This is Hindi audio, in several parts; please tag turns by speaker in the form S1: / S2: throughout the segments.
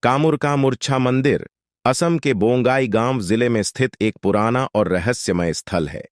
S1: कामुर का मूर्छा मंदिर असम के बोंगाई गांव जिले में स्थित एक पुराना और रहस्यमय स्थल है।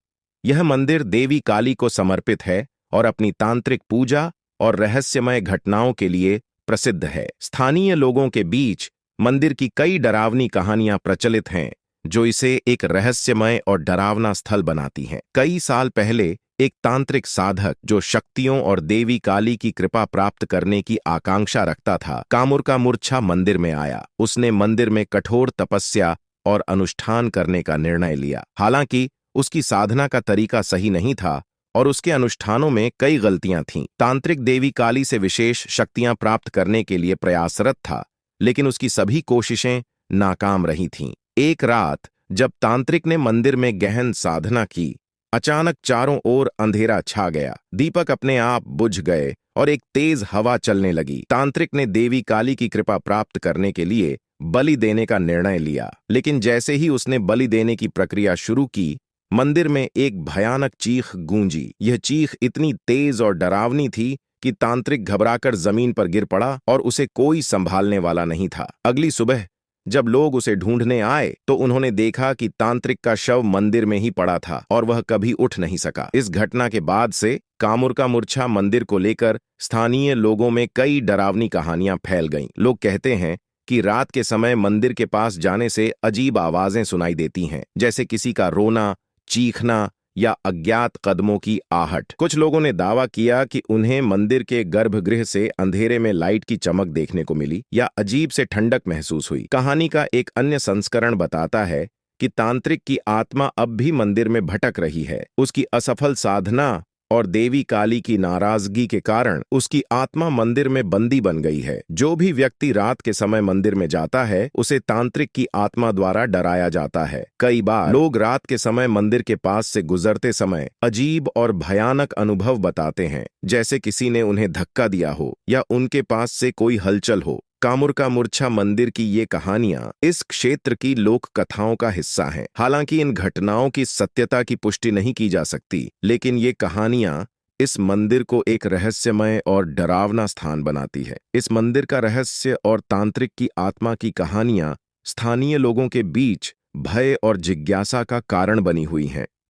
S1: यह मंदिर देवी काली को समर्पित है और अपनी तांत्रिक पूजा और रहस्यमय घटनाओं के लिए प्रसिद्ध है। स्थानीय लोगों के बीच मंदिर की कई डरावनी कहानियां प्रचलित हैं, जो इसे एक रहस्यमय और डरावना स्थल बनाती हैं। कई साल पहले एक तांत्रिक साधक जो शक्तियों और देवी काली की कृपा प्राप्त करने की आकांक्षा रखता था, कामुर का मूर्छा मंदिर में आया। उसने मंदिर में कठोर तपस्या और अनुष्ठान करने का निर्णय लिया। हालांकि उसकी साधना का तरीका सही नहीं था और उसके अनुष्ठानों में कई गलतियां थीं। तांत्रिक देवी काली से विशेष शक्तियां प्राप्त करने के लिए प्रयासरत था, लेकिन उसकी सभी कोशिशें नाकाम रही थीं। एक रात जब तांत्रिक ने मंदिर में गहन साधना की, अचानक चारों ओर अंधेरा छा गया। दीपक अपने आप बुझ गए और एक तेज हवा चलने लगी। तांत्रिक ने देवी काली की कृपा प्राप्त करने के लिए बलि देने का निर्णय लिया, लेकिन जैसे ही उसने बलि देने की प्रक्रिया शुरू की, मंदिर में एक भयानक चीख गूंजी। यह चीख इतनी तेज और डरावनी थी कि तांत्रिक घबराकर जमीन पर गिर पड़ा और उसे कोई संभालने वाला नहीं था। अगली सुबह जब लोग उसे ढूंढने आए तो उन्होंने देखा कि तांत्रिक का शव मंदिर में ही पड़ा था और वह कभी उठ नहीं सका। इस घटना के बाद से कामुर का मूर्छा मंदिर को लेकर स्थानीय लोगों में कई डरावनी कहानियां फैल गईं। लोग कहते हैं कि रात के समय मंदिर के पास जाने से अजीब आवाजें सुनाई देती हैं, जैसे किसी का रोना, चीखना या अज्ञात कदमों की आहट। कुछ लोगों ने दावा किया कि उन्हें मंदिर के गर्भगृह से अंधेरे में लाइट की चमक देखने को मिली या अजीब से ठंडक महसूस हुई। कहानी का एक अन्य संस्करण बताता है कि तांत्रिक की आत्मा अब भी मंदिर में भटक रही है। उसकी असफल साधना और देवी काली की नाराजगी के कारण उसकी आत्मा मंदिर में बंदी बन गई है। जो भी व्यक्ति रात के समय मंदिर में जाता है, उसे तांत्रिक की आत्मा द्वारा डराया जाता है। कई बार लोग रात के समय मंदिर के पास से गुजरते समय अजीब और भयानक अनुभव बताते हैं, जैसे किसी ने उन्हें धक्का दिया हो या उनके पास से कोई हलचल हो। कामुर का मूर्छा मंदिर की ये कहानियां इस क्षेत्र की लोक कथाओं का हिस्सा हैं। हालांकि इन घटनाओं की सत्यता की पुष्टि नहीं की जा सकती, लेकिन ये कहानियां इस मंदिर को एक रहस्यमय और डरावना स्थान बनाती है। इस मंदिर का रहस्य और तांत्रिक की आत्मा की कहानियां स्थानीय लोगों के बीच भय और जिज्ञासा का कारण बनी हुई हैं।